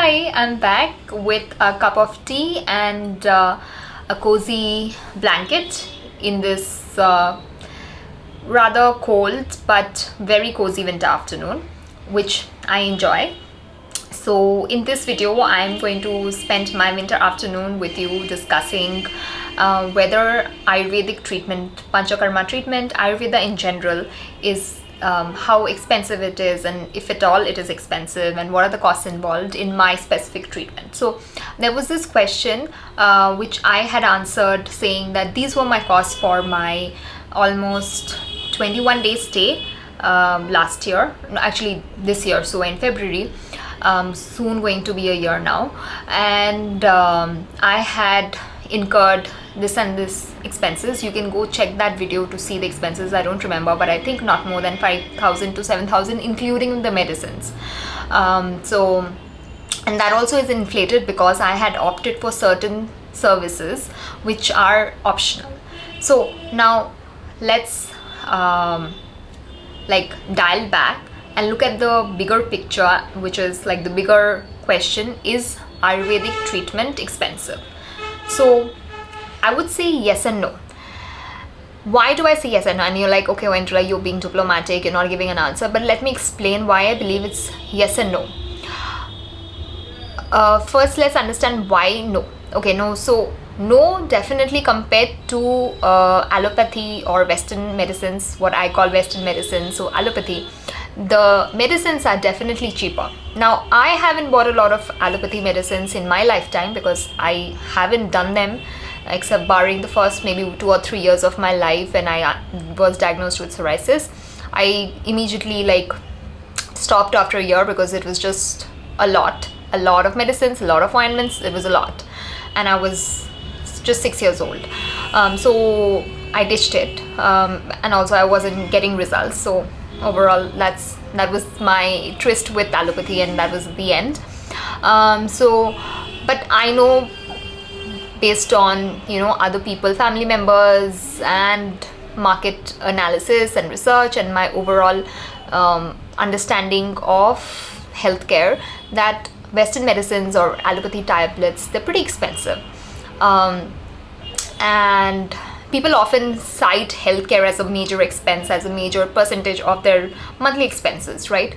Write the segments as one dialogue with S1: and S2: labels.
S1: Hi, I'm back with a cup of tea and a cozy blanket in this rather cold but very cozy winter afternoon, which I enjoy. So in this video, I'm going to spend my winter afternoon with you discussing whether Ayurvedic treatment, Panchakarma treatment, Ayurveda in general is how expensive it is, and if at all it is expensive, and what are the costs involved in my specific treatment. So there was this question which I had answered saying that these were my costs for my almost 21 day stay last year, actually this year, so in February, soon going to be a year now, and I had incurred this and this expenses. You can go check that video to see the expenses. I don't remember, but I think not more than 5,000 to 7,000 including the medicines. And that also is inflated because I had opted for certain services which are optional. So now let's dial back and look at the bigger picture, which is like the bigger question: is Ayurvedic treatment expensive? So I would say yes and no. Why do I say yes and no? And you're like, okay, Vendra, you're being diplomatic, you're not giving an answer. But let me explain why I believe it's yes and no. First, let's understand why no. Okay, no. So no, definitely compared to allopathy or Western medicines, what I call Western medicine. So allopathy, the medicines are definitely cheaper. Now, I haven't bought a lot of allopathy medicines in my lifetime because I haven't done them, except barring the first maybe 2 or 3 years of my life when I was diagnosed with psoriasis. I immediately stopped after a year because it was just a lot of medicines, a lot of ointments. It was a lot, and I was just 6 years old, so I ditched it, and also I wasn't getting results. So overall, that was my tryst with allopathy, and that was the end. But I know, based on other people, family members, and market analysis and research, and my overall understanding of healthcare, that Western medicines or allopathy tablets, they're pretty expensive. And people often cite healthcare as a major expense, as a major percentage of their monthly expenses, right?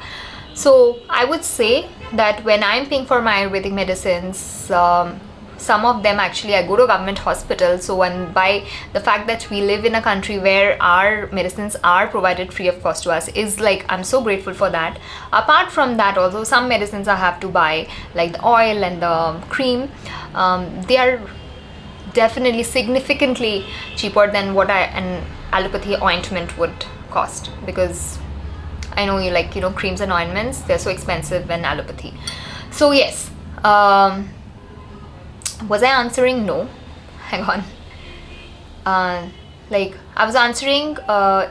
S1: So I would say that when I'm paying for my Ayurvedic medicines, some of them actually I go to government hospitals. So, and by the fact that we live in a country where our medicines are provided free of cost to us, is I'm so grateful for that. Apart from that, also some medicines I have to buy, like the oil and the cream, they are definitely significantly cheaper than what an allopathy ointment would cost, because I know creams and ointments, they're so expensive in allopathy. So yes, was I answering no? Hang on. I was answering,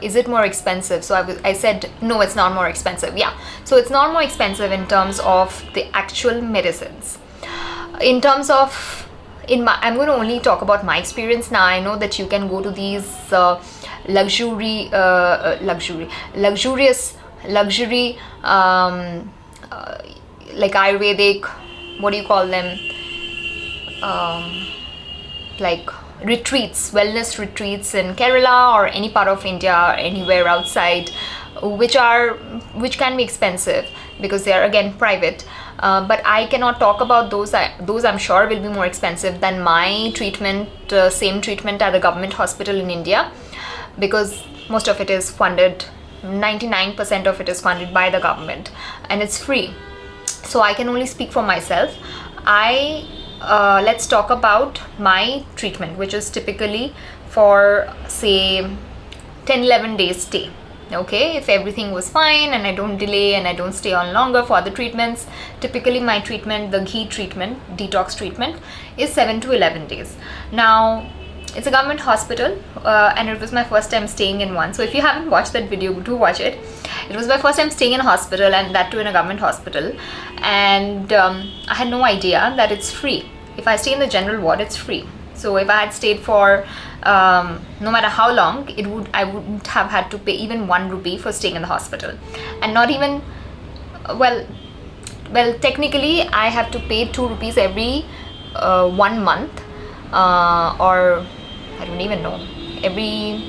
S1: is it more expensive? So I said no, it's not more expensive. Yeah, so it's not more expensive in terms of the actual medicines. In terms of I'm going to only talk about my experience now. I know that you can go to these luxury Ayurvedic, what do you call them, retreats, wellness retreats in Kerala or any part of India or anywhere outside, which can be expensive because they are again private. But I cannot talk about those. Those I'm sure will be more expensive than my treatment, same treatment at a government hospital in India, because most of it is funded, 99% of it is funded by the government, and it's free. So I can only speak for myself. Let's talk about my treatment, which is typically for say 10-11 days stay. Okay, if everything was fine and I don't delay and I don't stay on longer for other treatments, typically my treatment, the ghee treatment, detox treatment, is 7 to 11 days. Now, it's a government hospital, and it was my first time staying in one. So if you haven't watched that video, do watch it. It was my first time staying in a hospital, and that too in a government hospital, and I had no idea that it's free. If I stay in the general ward, it's free. So if I had stayed for no matter how long, I wouldn't have had to pay even 1 rupee for staying in the hospital, and not even, well, well, technically I have to pay 2 rupees every 1 month, or I don't even know, every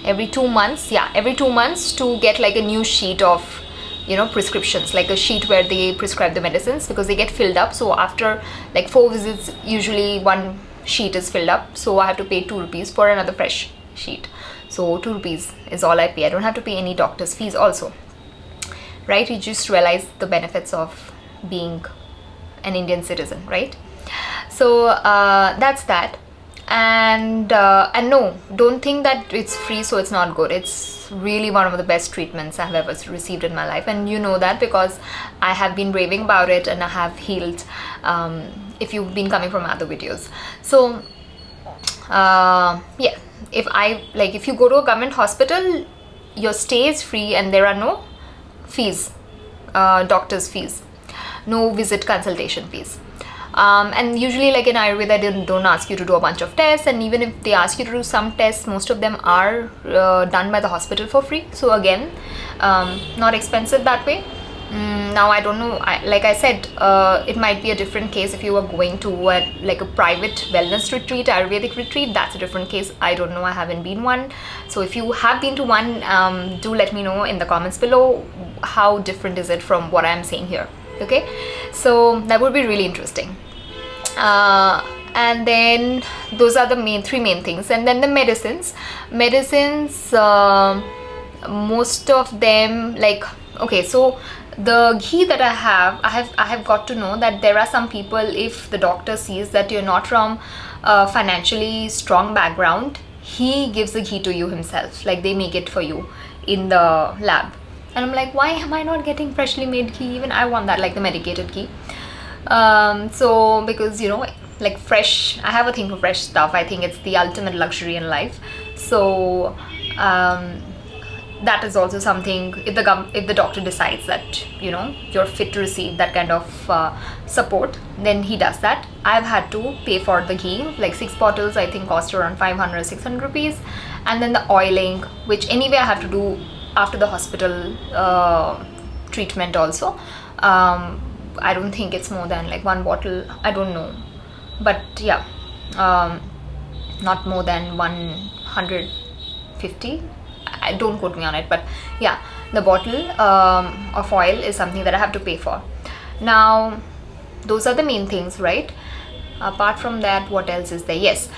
S1: 2 months. Yeah, every 2 months to get like a new sheet of, you know, prescriptions, like a sheet where they prescribe the medicines, because they get filled up. So after like 4 visits, usually one sheet is filled up, so I have to pay 2 rupees for another fresh sheet. So 2 rupees is all I pay. I don't have to pay any doctor's fees also, right? You just realize the benefits of being an Indian citizen, right? So that's that. And no, don't think that it's free so it's not good. It's really one of the best treatments I have ever received in my life, and you know that because I have been raving about it and I have healed, if you've been coming from other videos. So yeah, if you go to a government hospital, your stay is free and there are no fees, doctor's fees, no visit consultation fees. And usually, like in Ayurveda, they don't ask you to do a bunch of tests, and even if they ask you to do some tests, most of them are done by the hospital for free. So again, not expensive that way. Now I don't know, like I said, it might be a different case if you are going to like a private wellness retreat, Ayurvedic retreat. That's a different case. I don't know, I haven't been one. So if you have been to one, do let me know in the comments below how different is it from what I'm saying here. Okay, so that would be really interesting. And then those are the three main things. And then the medicines, most of them, like, okay, so the ghee that I have got to know that there are some people, if the doctor sees that you're not from a financially strong background, he gives the ghee to you himself, like they make it for you in the lab. And I'm like, why am I not getting freshly made ghee? Even I want that, like the medicated ghee. So because, you know, like fresh, I have a thing for fresh stuff. I think it's the ultimate luxury in life. So that is also something, if the doctor decides that, you know, you're fit to receive that kind of support, then he does that. I've had to pay for the ghee, like 6 bottles I think cost around 500-600 rupees. And then the oiling, which anyway I have to do after the hospital treatment also. I don't think it's more than like 1 bottle, I don't know, but yeah, not more than 150. Don't quote me on it, but yeah, the bottle of oil is something that I have to pay for. Now those are the main things, right? Apart from that, what else is there? Yes,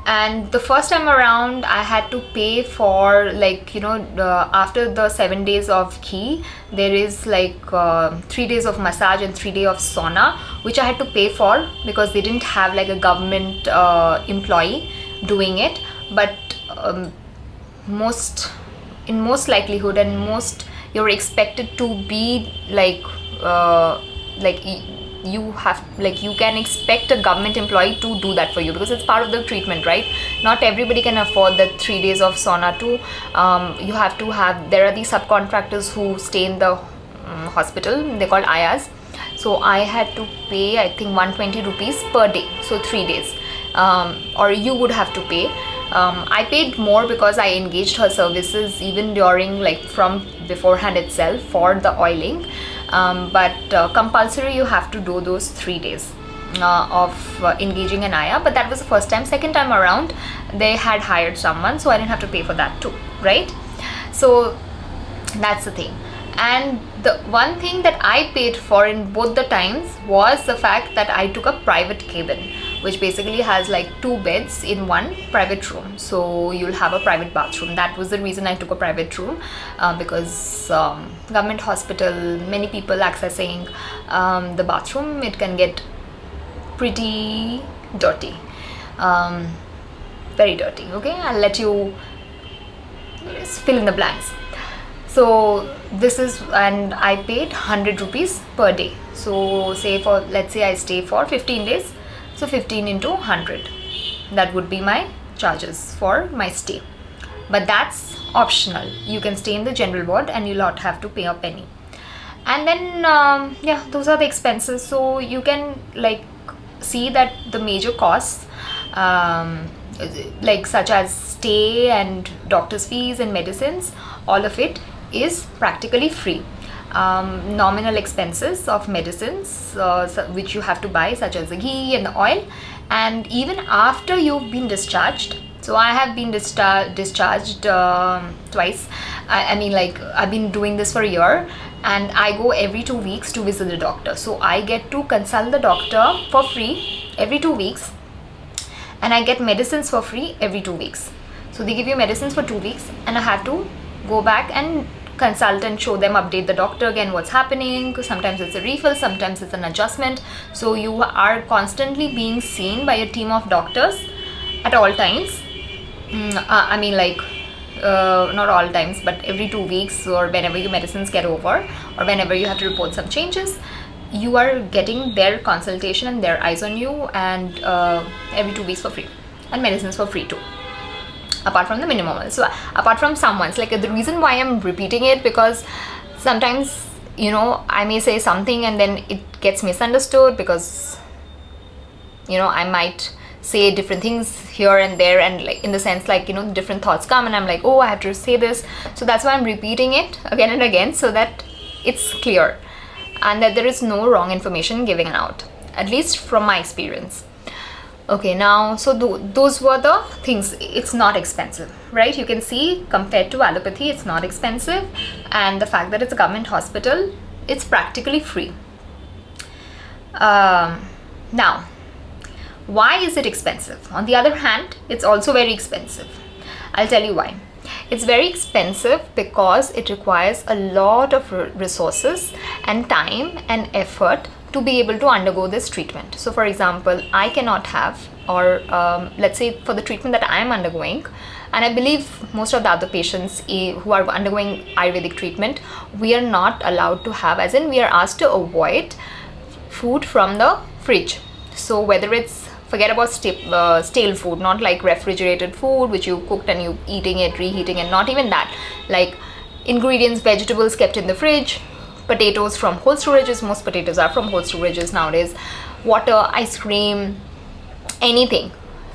S1: and the first time around I had to pay for, like, you know, after the 7 days of ghee, there is like 3 days of massage and 3 days of sauna, which I had to pay for because they didn't have like a government employee doing it. But in most likelihood, and you're expected to be like you can expect a government employee to do that for you because it's part of the treatment, right? Not everybody can afford the 3 days of sauna too. You have to have, there are these subcontractors who stay in the hospital, they're called ayas. So I had to pay, I think, 120 rupees per day, so 3 days, or you would have to pay. I paid more because I engaged her services even during, like, from beforehand itself for the oiling, but compulsory you have to do those 3 days of engaging an ayah. But that was the first time. Second time around they had hired someone, so I didn't have to pay for that too, right? So that's the thing. And the one thing that I paid for in both the times was the fact that I took a private cabin, which basically has like 2 beds in one private room. So you'll have a private bathroom. That was the reason I took a private room, because government hospital, many people accessing the bathroom, it can get pretty dirty, very dirty. Okay, I'll let you fill in the blanks. So this is, and I paid 100 rupees per day. So say for, let's say I stay for 15 days, so 15 into 100, that would be my charges for my stay. But that's optional. You can stay in the general ward and you'll not have to pay a penny. And then yeah, those are the expenses. So you can like see that the major costs, like such as stay and doctor's fees and medicines, all of it is practically free. nominal expenses of medicines which you have to buy, such as the ghee and the oil. And even after you've been discharged, so I have been discharged twice. I mean, like, I've been doing this for a year, and I go every 2 weeks to visit the doctor. So I get to consult the doctor for free every 2 weeks, and I get medicines for free every 2 weeks. So they give you medicines for 2 weeks, and I have to go back and consult and show them, update the doctor again what's happening. Sometimes it's a refill, sometimes it's an adjustment. So you are constantly being seen by a team of doctors at all times. I mean, like, not all times, but every 2 weeks, or whenever your medicines get over, or whenever you have to report some changes, you are getting their consultation and their eyes on you, and every 2 weeks for free, and medicines for free too, apart from the minimum. So apart from someone's, like, the reason why I'm repeating it, because sometimes, you know, I may say something and then it gets misunderstood, because, you know, I might say different things here and there, and, like, in the sense, like, you know, different thoughts come and I'm like, oh, I have to say this. So that's why I'm repeating it again and again, so that it's clear and that there is no wrong information given out, at least from my experience. Okay, now, so those were the things. It's not expensive, right? You can see, compared to allopathy, it's not expensive, and the fact that it's a government hospital, it's practically free. Now, why is it expensive? On the other hand, it's also very expensive. I'll tell you why. It's very expensive because it requires a lot of resources and time and effort to be able to undergo this treatment. So for example, I cannot have, or let's say for the treatment that I am undergoing, and I believe most of the other patients who are undergoing Ayurvedic treatment, we are not allowed to have, as in we are asked to avoid food from the fridge. So whether it's, forget about stale food, not like refrigerated food which you cooked and you eating it, reheating, and not even that, like ingredients, vegetables kept in the fridge, potatoes from whole storages, most potatoes are from whole storages nowadays, water, ice cream, anything,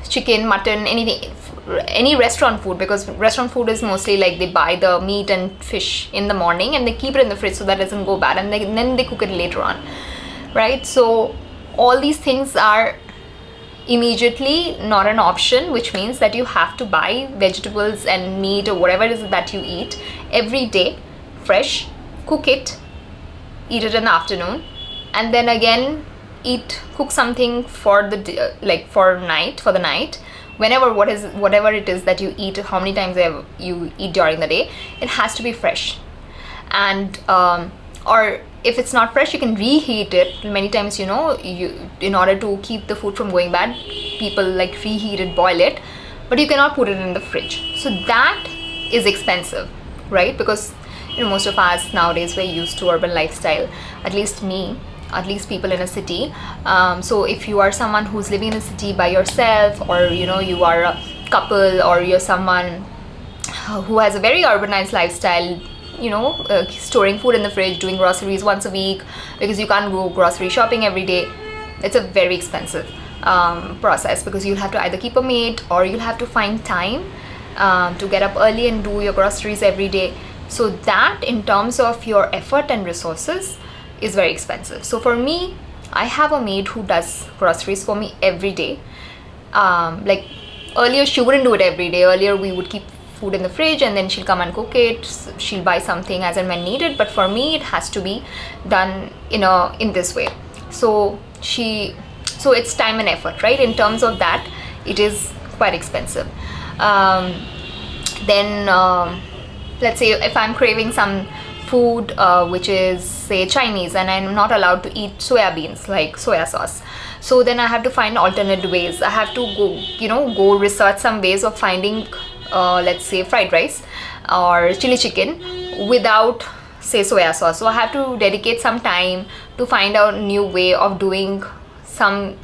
S1: chicken, mutton, anything, any restaurant food, because restaurant food is mostly like they buy the meat and fish in the morning and they keep it in the fridge so that it doesn't go bad, and then they cook it later on, right? So all these things are immediately not an option, which means that you have to buy vegetables and meat or whatever it is that you eat every day, fresh, cook it, eat it in the afternoon, and then again cook something for the like for the night, whatever it is that you eat, how many times you eat during the day, it has to be fresh. And or if it's not fresh, you can reheat it many times. You know, in order to keep the food from going bad, people like reheat it, boil it, but you cannot put it in the fridge. So that is expensive, right? Because, you know, most of us nowadays, we're used to urban lifestyle, at least me, at least people in a city. So if you are someone who's living in a city by yourself, or, you know, you are a couple, or you're someone who has a very urbanized lifestyle, you know, storing food in the fridge, doing groceries once a week, because you can't go grocery shopping every day, it's a very expensive process, because you'll have to either keep a maid, or you'll have to find time to get up early and do your groceries every day. So that, in terms of your effort and resources, is very expensive. So for me, I have a maid who does groceries for me every day. Like earlier, she wouldn't do it every day. Earlier, we would keep food in the fridge and then she'll come and cook it. She'll buy something as and when needed, but for me, it has to be done in this way. So it's time and effort, right? In terms of that, it is quite expensive. Then let's say if I'm craving some food which is, say, Chinese, and I'm not allowed to eat soya beans, like soya sauce, so then I have to find alternate ways. I have to go research some ways of finding let's say fried rice or chili chicken without, say, soya sauce. So I have to dedicate some time to find out a new way of doing some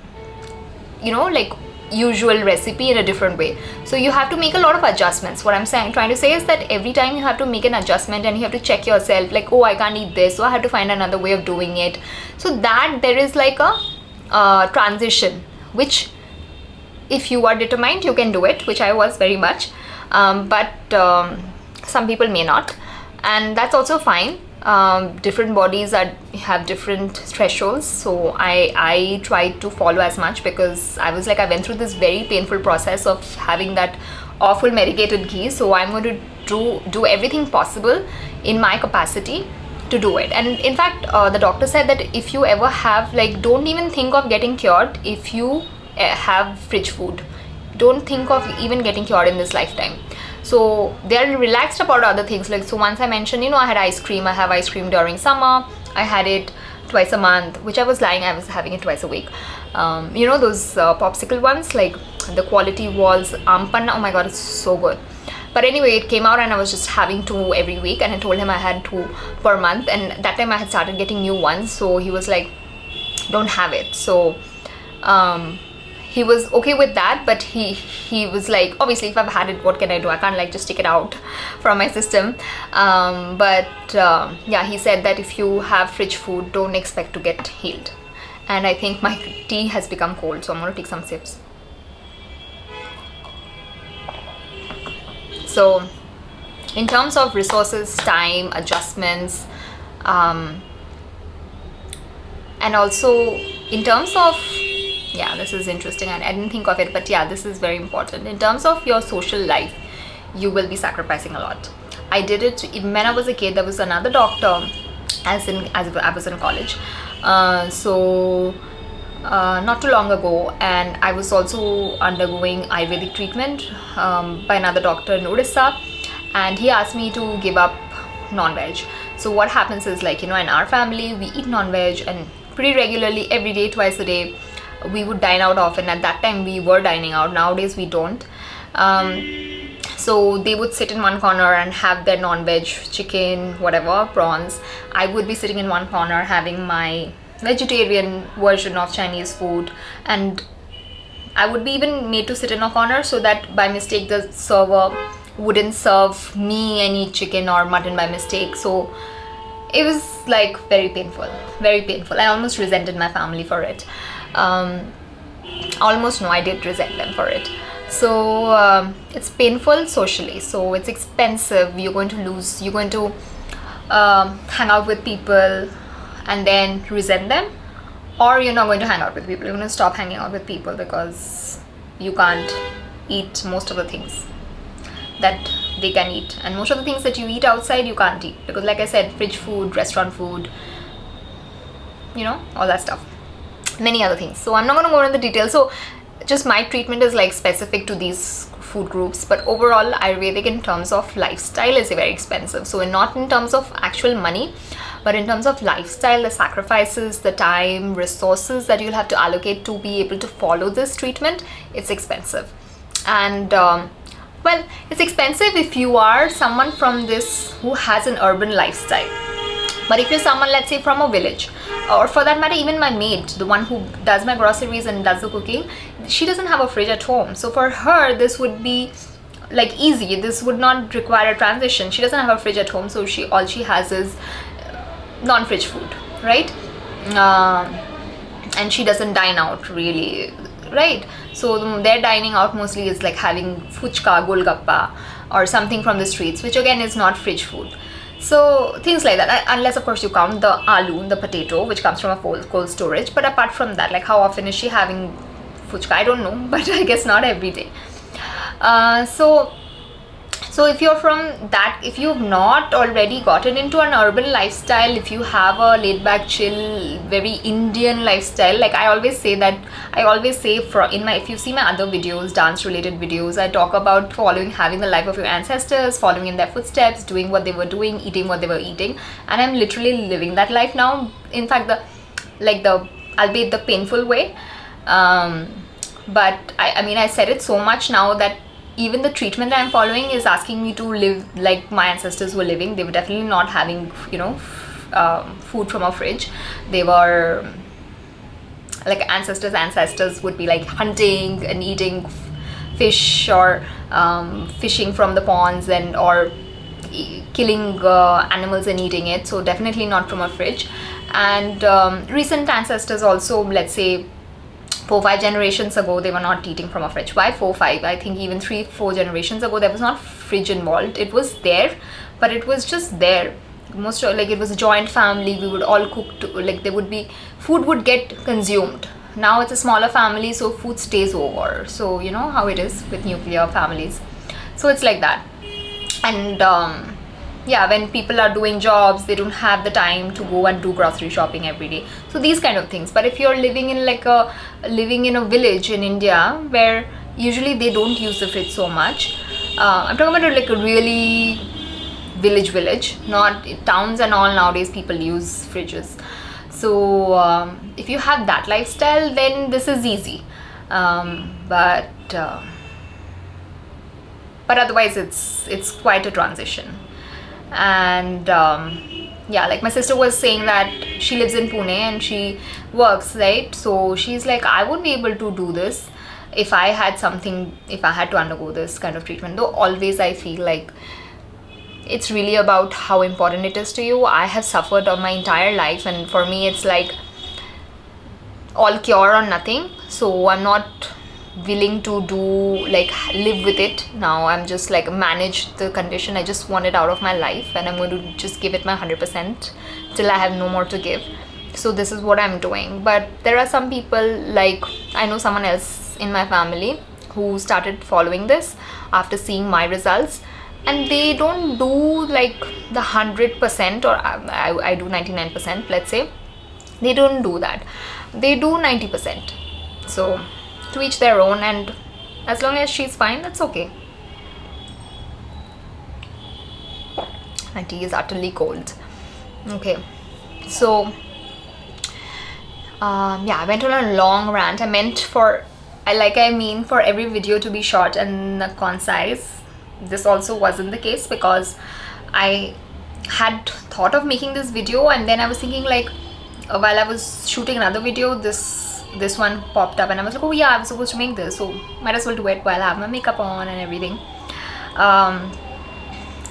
S1: like usual recipe in a different way. So you have to make a lot of adjustments. What I'm trying to say is that every time you have to make an adjustment and you have to check yourself, like, oh, I can't eat this, so I have to find another way of doing it. So that there is like a transition, which if you are determined, you can do it, which I was very much, but some people may not, and that's also fine. Different bodies have different thresholds, so I tried to follow as much, because I was like, I went through this very painful process of having that awful medicated ghee, so I'm going to do everything possible in my capacity to do it. And in fact, the doctor said that if you ever have, like, don't even think of getting cured if you have fridge food. Don't think of even getting cured in this lifetime. So they're relaxed about other things. Like, so once I mentioned, I had ice cream. I have ice cream during summer. I had it twice a month, which I was having it twice a week. Those popsicle ones, like the quality was ampanna. Oh my god, it's so good. But anyway, it came out and I was just having 2 every week, and I told him I had 2 per month, and that time I had started getting new ones, so he was like, don't have it. So he was okay with that, but he was like, obviously if I've had it, what can I do? I can't like just take it out from my system. Yeah, he said that if you have fridge food, don't expect to get healed. And I think my tea has become cold, so I'm going to take some sips. So in terms of resources, time, adjustments, and also in terms of, yeah, this is interesting, I didn't think of it, but yeah, this is very important. In terms of your social life, you will be sacrificing a lot. I did it even when I was a kid. There was another doctor, as I was in college, not too long ago, and I was also undergoing Ayurvedic treatment by another doctor in Odisha, and he asked me to give up non-veg. So what happens is, like, in our family, we eat non-veg, and pretty regularly, every day, twice a day, we would dine out often. At that time, we were dining out. Nowadays, we don't. So they would sit in one corner and have their non-veg, chicken, whatever, prawns. I would be sitting in one corner having my vegetarian version of Chinese food, and I would be even made to sit in a corner so that by mistake the server wouldn't serve me any chicken or mutton by mistake. So it was like very painful, very painful. I almost resented my family for it. Almost, no, I did resent them for it. So it's painful socially, so it's expensive. You're going to hang out with people and then resent them, or you're not going to hang out with people. You're going to stop hanging out with people because you can't eat most of the things that they can eat, and most of the things that you eat outside you can't eat, because like I said, fridge food, restaurant food, all that stuff, many other things. So I'm not going to go into the details. So just my treatment is like specific to these food groups, but overall Ayurvedic in terms of lifestyle is very expensive. So not in terms of actual money, but in terms of lifestyle, the sacrifices, the time, resources that you'll have to allocate to be able to follow this treatment, it's expensive. And well, it's expensive if you are someone from this who has an urban lifestyle. But if you're someone, let's say, from a village, or for that matter, even my maid, the one who does my groceries and does the cooking, she doesn't have a fridge at home. So for her, this would be like easy. This would not require a transition. She doesn't have a fridge at home, so all she has is non-fridge food, right? And she doesn't dine out really, right? So their dining out mostly is like having fuchka, golgappa, or something from the streets, which again is not fridge food. So things like that, unless of course you count the aloo, the potato, which comes from a cold storage. But apart from that, like, how often is she having fuchka? I don't know, but I guess not every day. So if you're from that, if you've not already gotten into an urban lifestyle, if you have a laid back, chill, very Indian lifestyle, like I always say if you see my other videos, dance related videos, I talk about having the life of your ancestors, following in their footsteps, doing what they were doing, eating what they were eating, and I'm literally living that life now. In fact, albeit the painful way, but I said it so much now that even the treatment that I'm following is asking me to live like my ancestors were living. They were definitely not having, food from a fridge. They were like ancestors would be like hunting and eating fish, or fishing from the ponds, or killing animals and eating it. So definitely not from a fridge. And recent ancestors also, let's say 4-5 generations ago, they were not eating from a fridge. Why 4-5? I think even 3-4 generations ago, there was not fridge involved. It was there, but it was just there. most like it was a joint family, we would all cook to, like there would be food would get consumed. Now it's a smaller family, so food stays over. So you know how it is with nuclear families, so it's like that. And yeah, when people are doing jobs, they don't have the time to go and do grocery shopping every day, so these kind of things. But if you're living in a village in India where usually they don't use the fridge so much, I'm talking about like a really village, not towns and all. Nowadays people use fridges. So if you have that lifestyle, then this is easy. But otherwise it's quite a transition. And yeah, like my sister was saying that she lives in Pune and she works, right? So she's like, I wouldn't be able to do this if I had to undergo this kind of treatment. Though always I feel like it's really about how important it is to you. I have suffered all my entire life, and for me it's like all cure or nothing. So I'm not willing to live with it now. I'm just like manage the condition. I just want it out of my life, and I'm going to just give it my 100% till I have no more to give. So this is what I'm doing. But there are some people, like I know someone else in my family who started following this after seeing my results, and they don't do like the 100%, or I do 99%, let's say. They don't do that, they do 90%. So to each their own, and as long as she's fine, that's okay. My tea is utterly cold. Okay, so yeah, I went on a long rant. I mean for every video to be short and concise. This also wasn't the case, because I had thought of making this video, and then I was thinking like while I was shooting another video, this one popped up, and I was like, oh yeah, I'm supposed to make this, so might as well do it while I have my makeup on and everything.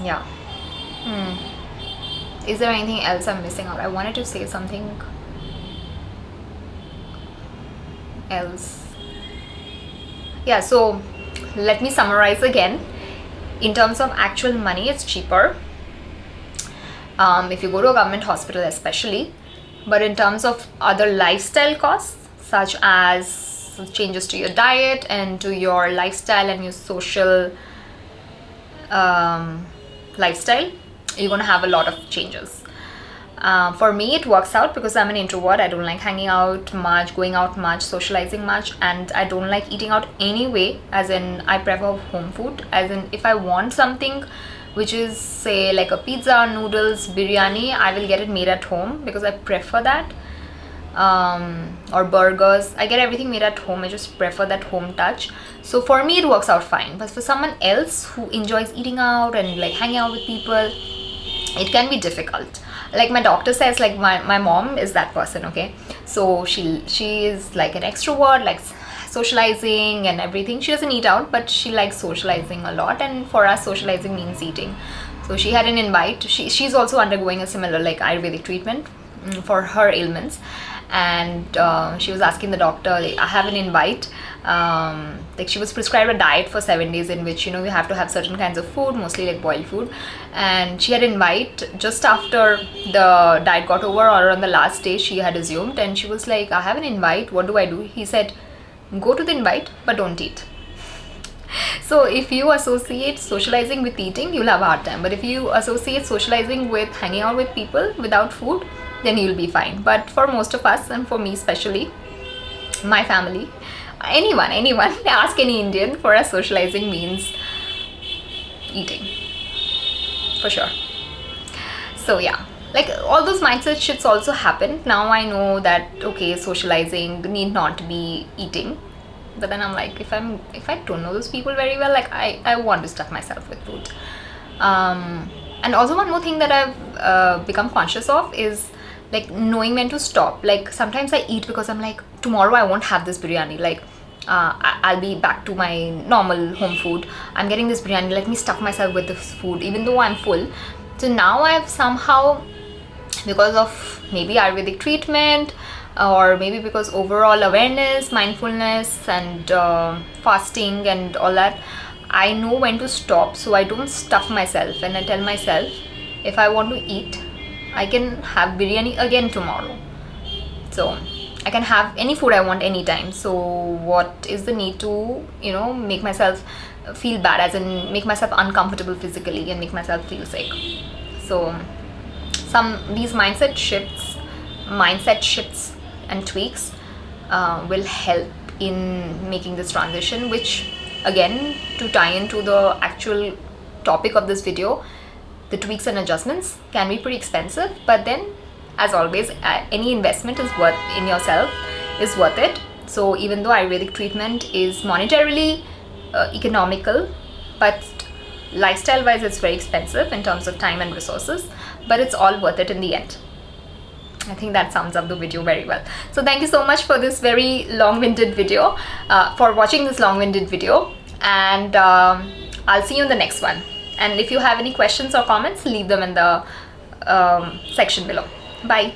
S1: Yeah. Is there anything else I'm missing out? I wanted to say something else. Yeah, so let me summarize again. In terms of actual money, it's cheaper if you go to a government hospital especially. But in terms of other lifestyle costs, such as changes to your diet and to your lifestyle and your social lifestyle, you're going to have a lot of changes. For me, it works out because I'm an introvert. I don't like hanging out much, going out much, socializing much, and I don't like eating out anyway. As in, I prefer home food. As in, if I want something which is say like a pizza, noodles, biryani, I will get it made at home because I prefer that. Or burgers, I get everything made at home. I just prefer that home touch. So for me, it works out fine. But for someone else who enjoys eating out and like hanging out with people, it can be difficult. Like my doctor says, like my mom is that person, okay? So she is like an extrovert, like socializing and everything. She doesn't eat out, but she likes socializing a lot, and for us, socializing means eating. So she had an invite. She's also undergoing a similar like Ayurvedic treatment for her ailments, and she was asking the doctor, like, I have an invite. Like she was prescribed a diet for 7 days in which, you know, you have to have certain kinds of food, mostly like boiled food, and she had an invite just after the diet got over, or on the last day she had assumed, and she was like, I have an invite, what do I do? He said, go to the invite but don't eat. So if you associate socializing with eating, you'll have a hard time. But if you associate socializing with hanging out with people without food, then you'll be fine. But for most of us, and for me especially, my family, anyone, ask any Indian, for us socializing means eating, for sure. So yeah, like all those mindset shits also happen. Now I know that, okay, socializing need not be eating. But then I'm like, if I don't know those people very well, like I want to stuff myself with food. And also one more thing that I've become conscious of is like knowing when to stop. Like sometimes I eat because I'm like, tomorrow I won't have this biryani, like I'll be back to my normal home food. I'm getting this biryani, let me stuff myself with this food even though I'm full. So now I've somehow, because of maybe Ayurvedic treatment, or maybe because overall awareness, mindfulness and fasting and all that, I know when to stop. So I don't stuff myself, and I tell myself, if I want to eat, I can have biryani again tomorrow. So I can have any food I want anytime. So what is the need to, make myself feel bad, as in make myself uncomfortable physically and make myself feel sick? So these mindset shifts and tweaks will help in making this transition, which again, to tie into the actual topic of this video, the tweaks and adjustments can be pretty expensive, but then as always, any investment in yourself is worth it. So even though Ayurvedic treatment is monetarily economical, but lifestyle wise it's very expensive in terms of time and resources, but it's all worth it in the end. I think that sums up the video very well. So thank you so much for this very long-winded video, for watching this long-winded video, and I'll see you in the next one. And if you have any questions or comments, leave them in the section below. Bye.